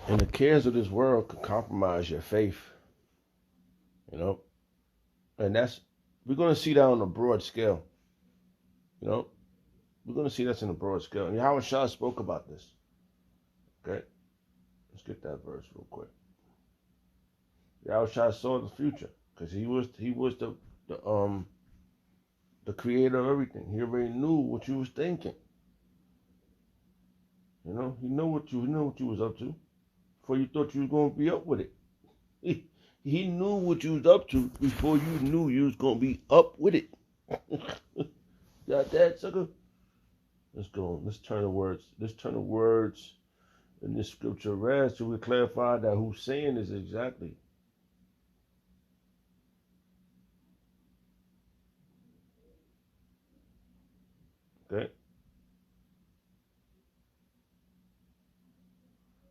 And the cares of this world can compromise your faith, you know. And we're going to see that on a broad scale, you know. We're going to see that's in a broad scale. And Yahawashi spoke about this. Okay, let's get that verse real quick. Yahawashi saw the future because he was the creator of everything. He already knew what you was thinking. You know, he knew what you was up to before you thought you was gonna be up with it. He knew what you was up to before you knew you was gonna be up with it. Got that, sucker? Let's go. Let's turn the words. Let's turn the words in this scripture read so we clarify that who's saying this exactly. Okay.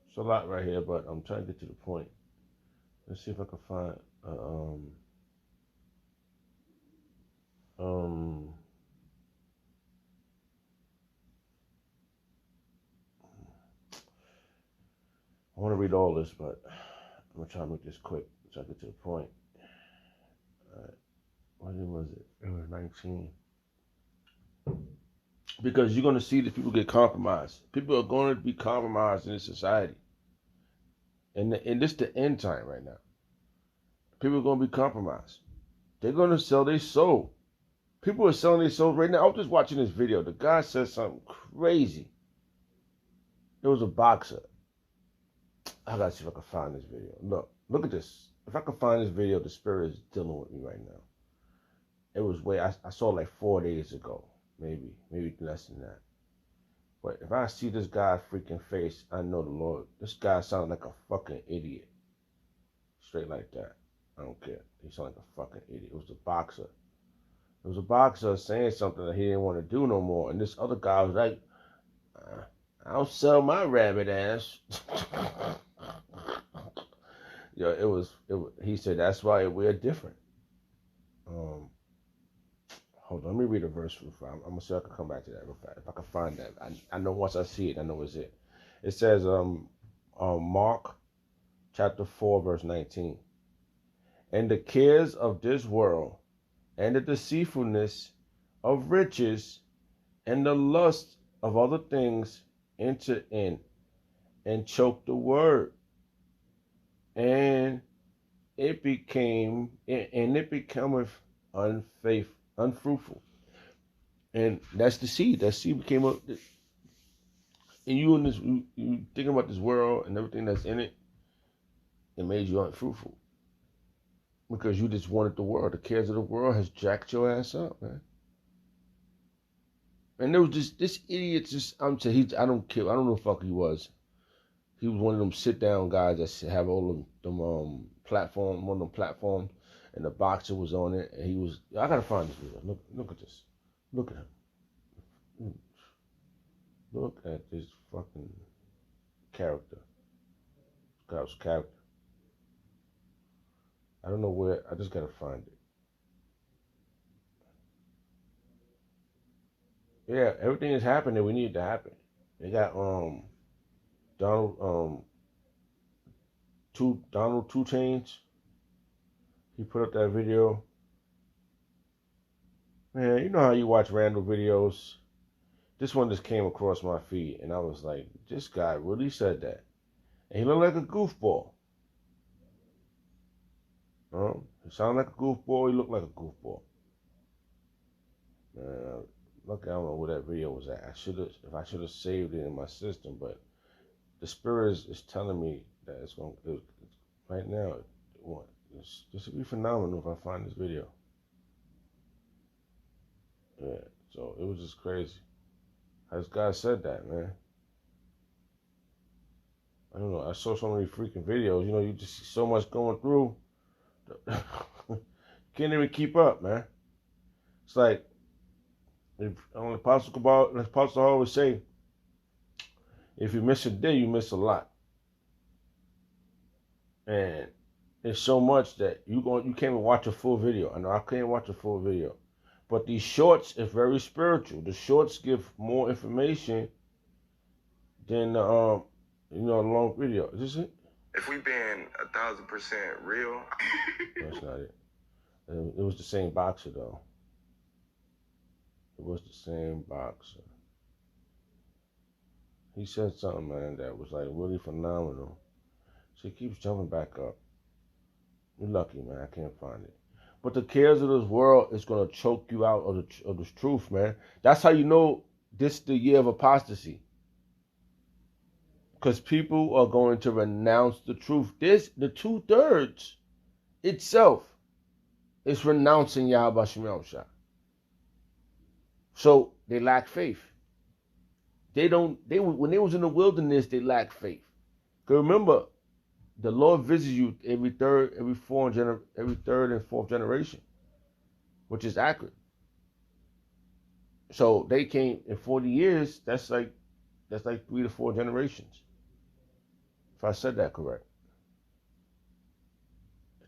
It's a lot right here, but I'm trying to get to the point. Let's see if I can find um I want to read all this, but I'm gonna try to make this quick so I get to the point. All right. What year was it? It was 19. Because you're gonna see that people get compromised. People are going to be compromised in this society, and this is the end time right now. People are gonna be compromised. They're gonna sell their soul. People are selling their souls right now. I was just watching this video. The guy said something crazy. It was a boxer. I gotta see if I can find this video. Look at this. If I can find this video, the spirit is dealing with me right now. It was I saw it like 4 days ago, maybe less than that. But if I see this guy freaking face, I know the Lord. This guy sounds like a fucking idiot. Straight like that. I don't care. He sounded like a fucking idiot. It was a boxer. It was a boxer saying something that he didn't want to do no more. And this other guy was like, I don't sell my rabbit ass. Yo, it was. He said that's why we're different. Hold on, let me read a verse real fast. I'm gonna see if I can come back to that real fast. If I can find that, I know once I see it, I know it's it. It says, Mark chapter 4, verse 19. And the cares of this world, and the deceitfulness of riches, and the lust of other things enter in, and choke the word, and it becometh unfruitful. And that's the seed. That seed became up. And you in this, you thinking about this world and everything that's in it, it made you unfruitful. Because you just wanted the world. The cares of the world has jacked your ass up, man. And there was just this idiot. I'm saying I don't care. I don't know what the fuck he was. He was one of them sit down guys that have all of them platform, one of them platforms, and the boxer was on it, and he was. I gotta find this video. Look at this. Look at him. Look at this fucking character. This guy's character. I don't know where. I just gotta find it. Yeah, everything is happening. We need it to happen. They got Donald Donald 2 Chains. He put up that video. Man, you know how you watch random videos. This one just came across my feed, and I was like, this guy really said that. And he looked like a goofball. He sounded like a goofball. He looked like a goofball. Look, I don't know where that video was at. If I should have saved it in my system, but the spirit is telling me that it's right now. This would be phenomenal if I find this video. Yeah, so it was just crazy. How this guy said that, man. I don't know. I saw so many freaking videos. You know, you just see so much going through. Can't even keep up, man. It's like if on the Apostle always say, if you miss a day, you miss a lot. And it's so much that you can't even watch a full video. I know I can't watch a full video. But these shorts is very spiritual. The shorts give more information than You know, a long video. Is this it? If we being 1,000% real. That's not it. It was the same boxer, though. It was the same boxer. He said something, man, that was like really phenomenal. She keeps jumping back up. You're lucky, man. I can't find it. But the cares of this world is gonna choke you out of the truth, man. That's how you know this is the year of apostasy. Because people are going to renounce the truth. The 2/3 itself is renouncing Yahawashi. So they lack faith. When they was in the wilderness, they lacked faith. Because remember, the Lord visits you every third and fourth generation, which is accurate. So they came in 40 years. That's like 3 to 4 generations. If I said that correct,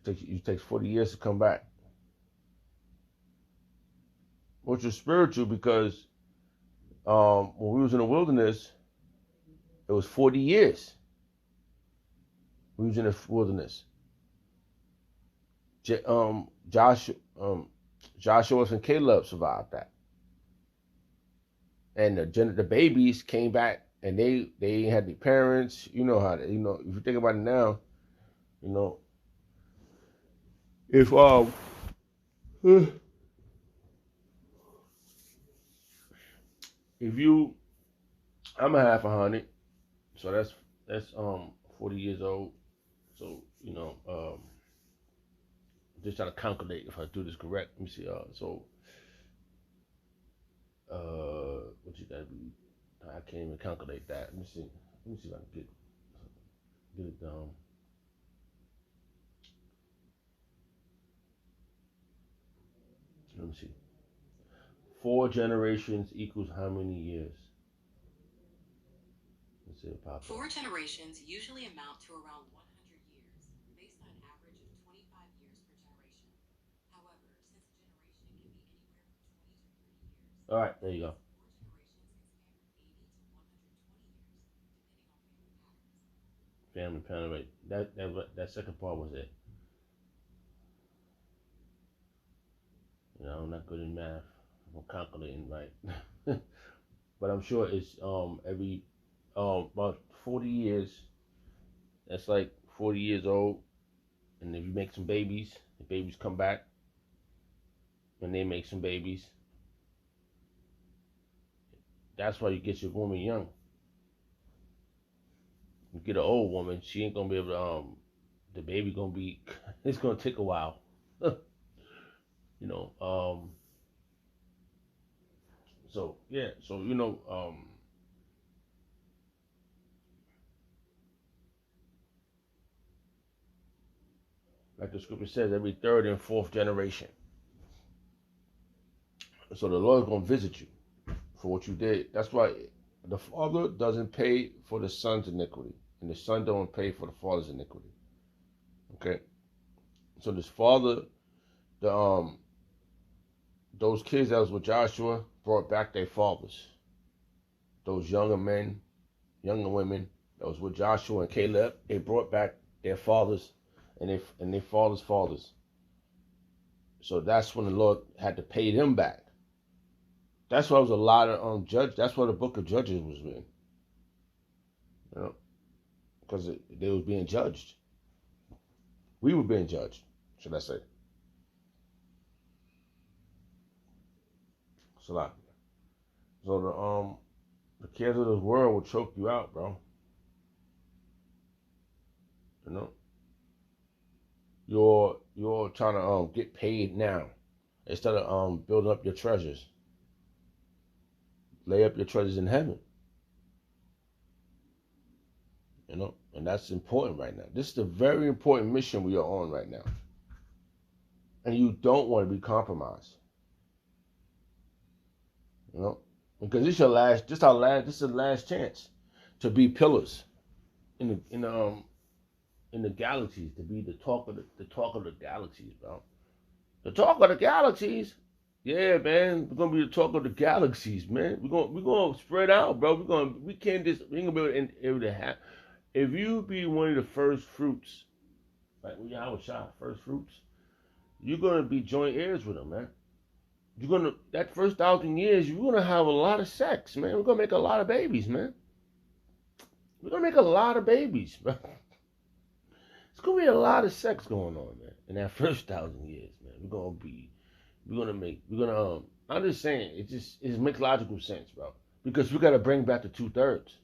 it takes 40 years to come back, which is spiritual because when we was in the wilderness, it was 40 years. We was in the wilderness. Joshua and Caleb survived that, and the babies came back, and they had the parents. You know how if you think about it now, if I'm a half 100, so that's 40 years old. So just trying to calculate if I do this correct. Let me see. What you gotta be? I can't even calculate that. Let me see if I can get it down. Let me see. 4 generations equals how many years? Let's see it pop up. 4 generations usually amount to around 100 years, based on an average of 25 years per generation. However, since a generation can be anywhere from 20 to 30 years, all right, there you go. 4 generations can span from 80 to 120 years, depending on family patterns. Family pattern, right? That second part was it. I'm not good in math. I'm calculating right, but I'm sure it's every about 40 years. That's like 40 years old, and if you make some babies, the babies come back, and they make some babies. That's why you get your woman young. You get an old woman, she ain't gonna be able to. The baby gonna be. It's gonna take a while. So yeah, like the scripture says, every third and fourth generation. So the Lord's gonna visit you for what you did. That's why the father doesn't pay for the son's iniquity, and the son don't pay for the father's iniquity. Okay, so this father, those kids that was with Joshua brought back their fathers. Those younger men, younger women that was with Joshua and Caleb, they brought back their fathers and their fathers. So that's when the Lord had to pay them back. That's why it was a lot of judge. That's why the book of Judges was written. Because they was being judged. We were being judged, should I say? It's a lot. So the cares of this world will choke you out, bro. You're trying to get paid now instead of building up your treasures. Lay up your treasures in heaven. And that's important right now. This is a very important mission we are on right now. And you don't want to be compromised. Because this is the last chance to be pillars in the galaxies, to be the talk of the galaxies, bro. The talk of the galaxies. Yeah, man, we're gonna be the talk of the galaxies, man. We're gonna spread out, bro. We ain't gonna be able to have. If you be one of the first fruits, like when Yahawashi, first fruits, you're gonna be joint heirs with him, man. You're gonna that first 1,000 years, you're gonna have a lot of sex, man. We're gonna make a lot of babies, man. We're gonna make a lot of babies, bro. It's gonna be a lot of sex going on, man. In that first 1,000 years, man. I'm just saying, it makes logical sense, bro. Because we gotta bring back the 2/3.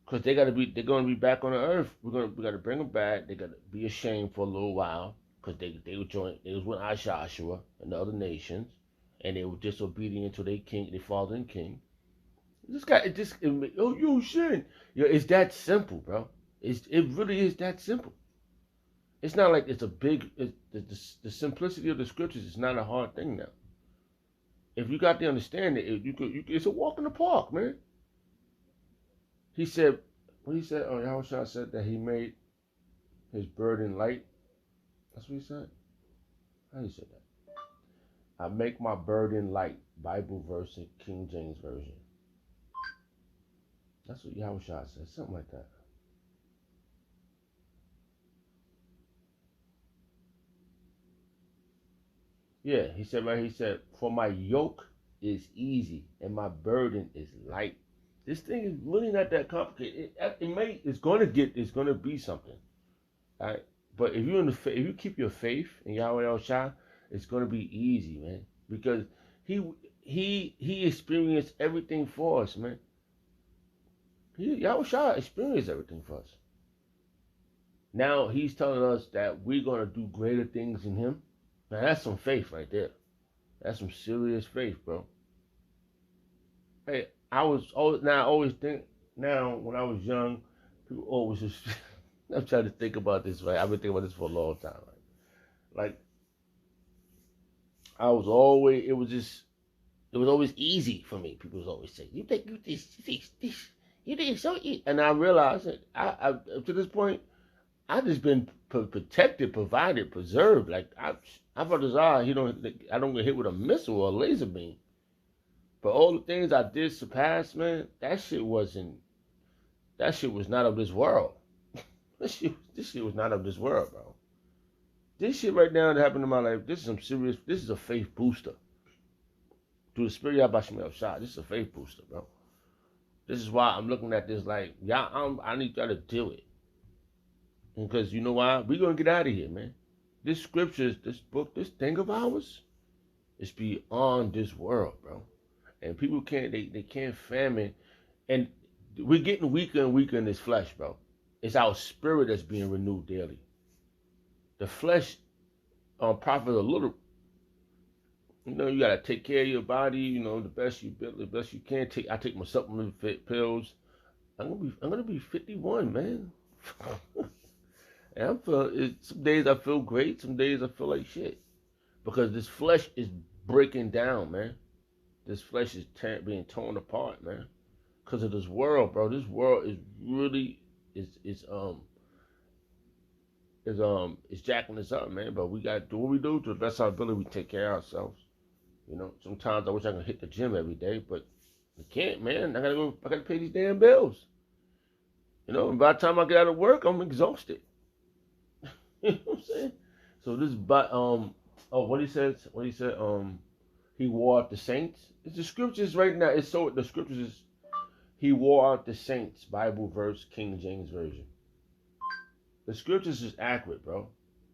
Because they're gonna be back on the earth. We gotta bring them back. They gotta be ashamed for a little while. Because they was with Joshua and the other nations. And they were disobedient to their king, their father and king. Oh, you sin. It's that simple, bro. It really is that simple. It's not like it's a big. The simplicity of the scriptures is not a hard thing now. If you got to understand it, it's a walk in the park, man. He said, what he said, Yahawashi said that he made his burden light. That's what he said. How he said that? I make my burden light. Bible verse in King James Version. That's what Yahawashi said. Something like that. Yeah, he said, for my yoke is easy and my burden is light. This thing is really not that complicated. It's going to be something. All right? But if you keep your faith in Yahweh El Shai, it's going to be easy, man. Because he experienced everything for us, man. Yahweh Shai experienced everything for us. Now he's telling us that we're going to do greater things in him. Now that's some faith right there. That's some serious faith, bro. Hey, I always think now when I was young, people always just I'm trying to think about this, right? I've been thinking about this for a long time, right? Like it was always easy for me. People was always saying, you think so easy. And I realized that I to this point, I just been protected, provided, preserved. Like I brothers are, I don't get hit with a missile or a laser beam. But all the things I did surpass, man, that shit was not of this world. This shit was not of this world, bro. This shit right now that happened in my life, this is a faith booster. Through the spirit of Yahawashi Shah, this is a faith booster, bro. This is why I'm looking at this like, I need y'all to do it. Because you know why? We're going to get out of here, man. This scriptures, this book, this thing of ours, is beyond this world, bro. And people they can't famine. And we're getting weaker and weaker in this flesh, bro. It's our spirit that's being renewed daily. The flesh profits a little. You got to take care of your body, the best you can. I take my supplement pills. I'm gonna be 51, man. And some days I feel great, some days I feel like shit. Because this flesh is breaking down, man. This flesh is being torn apart, man. Because of this world, bro. This world is really is jacking us up, man. But we gotta do what we do to the best of our ability. We take care of ourselves. Sometimes I wish I could hit the gym every day, but I can't, man. I gotta pay these damn bills. And by the time I get out of work, I'm exhausted. You know what I'm saying? So what he said, he wore out the saints. It's the scriptures right now. The scriptures is, he wore out the saints, Bible verse, King James Version. The scriptures is accurate, bro.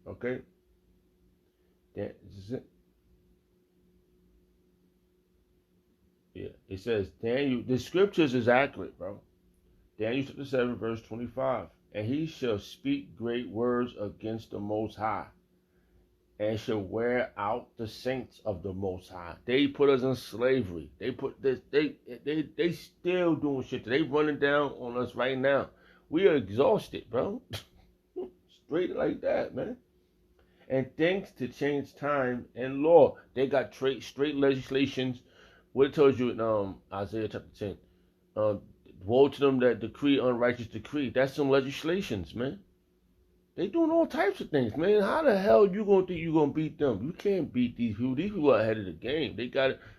Okay? This is it. Yeah, it says, the scriptures is accurate, bro. Daniel chapter 7, verse 25. And he shall speak great words against the Most High, and shall wear out the saints of the Most High. They put us in slavery. They still doing shit. They running down on us right now. We are exhausted, bro. Straight like that, man. And thanks to change time and law, they got straight legislations. What it tells you in Isaiah chapter 10. Woe to them that decree unrighteous decree. That's some legislations, man. They doing all types of things, man. How the hell you gonna think you gonna beat them? You can't beat these people. These people are ahead of the game.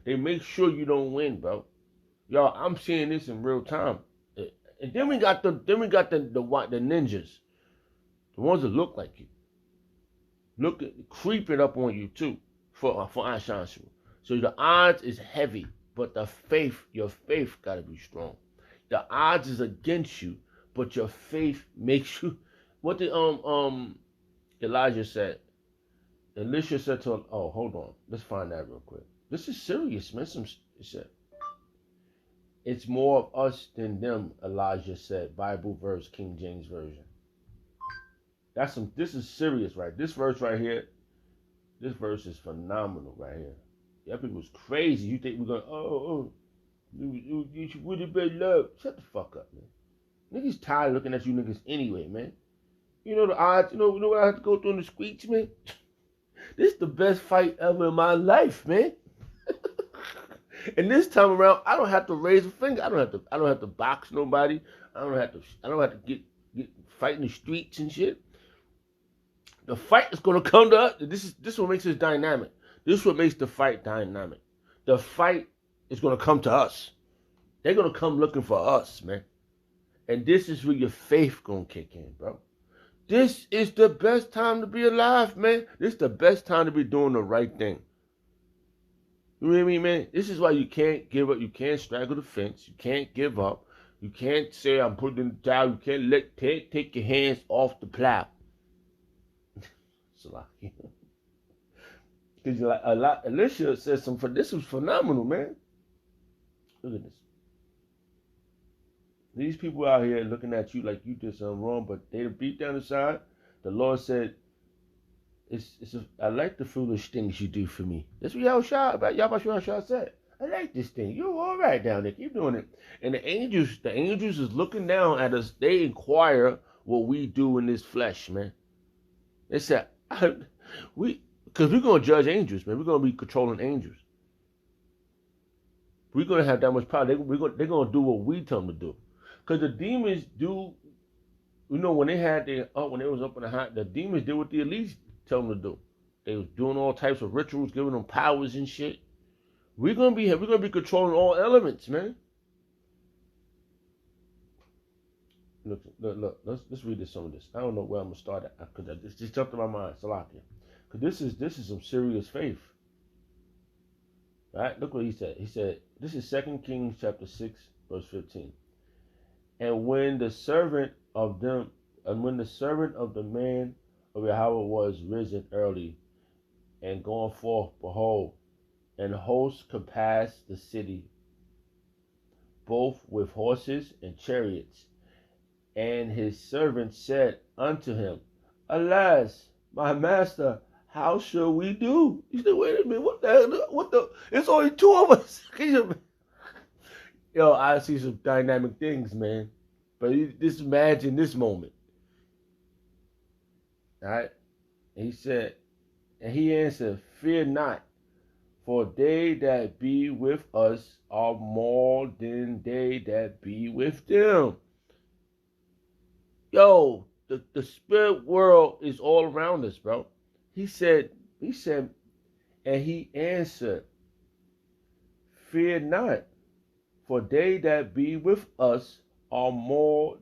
They make sure you don't win, bro. Y'all, I'm seeing this in real time. And then we got the ninjas, the ones that look like you, creeping up on you too for Ashansu. So the odds is heavy, but your faith gotta be strong. The odds is against you, but your faith makes you. What did Elijah said? Elisha said to him, "Oh, hold on, let's find that real quick. This is serious, man." He said, "It's more of us than them." Elijah said, Bible verse, King James version. This is serious, right? This verse right here. This verse is phenomenal right here. That people was crazy. You think we're gonna you should would have been love. Shut the fuck up, man. Niggas tired of looking at you niggas anyway, man. You know the odds, you know what I have to go through in the streets, man? This is the best fight ever in my life, man. And this time around, I don't have to raise a finger. I don't have to box nobody. I don't have to get fight in the streets and shit. The fight is gonna come to us. This is what makes this dynamic. This is what makes the fight dynamic. The fight is gonna come to us. They're gonna come looking for us, man. And this is where your faith gonna kick in, bro. This is the best time to be alive, man. This is the best time to be doing the right thing. You know what I mean, man? This is why you can't give up. You can't straddle the fence. You can't give up. You can't say I'm putting in the towel. You can't take your hands off the plow. Because Alicia said something. This was phenomenal, man. Look at this. These people out here looking at you like you did something wrong, but they beat down the side. The Lord said, I like the foolish things you do for me. That's what Yahawashi said. I like this thing. You're all right down there. Keep doing it. And the angels is looking down at us. They inquire what we do in this flesh, man. They said, because we're going to judge angels, man. We're going to be controlling angels. We're going to have that much power. They're going to do what we tell them to do. Because the demons do, when they was up in the hot, the demons did what the elites tell them to do. They was doing all types of rituals, giving them powers and shit. We're gonna be controlling all elements, man. Look. Let's read some of this. I don't know where I'm gonna start at because this just jumped in my mind. Salakia. Because this is some serious faith. Right? Look what he said. He said, this is 2 Kings chapter 6, verse 15. And when the servant of the man of Yahawah was risen early and gone forth, behold, and hosts compassed the city, both with horses and chariots. And his servant said unto him, Alas, my master, how shall we do? He said, wait a minute, what the, it's only two of us. Yo, I see some dynamic things, man. But just imagine this moment. All right? And he said, and he answered, Fear not, for they that be with us are more than they that be with them. Yo, the spirit world is all around us, bro. He said, and he answered, Fear not, for they that be with us are more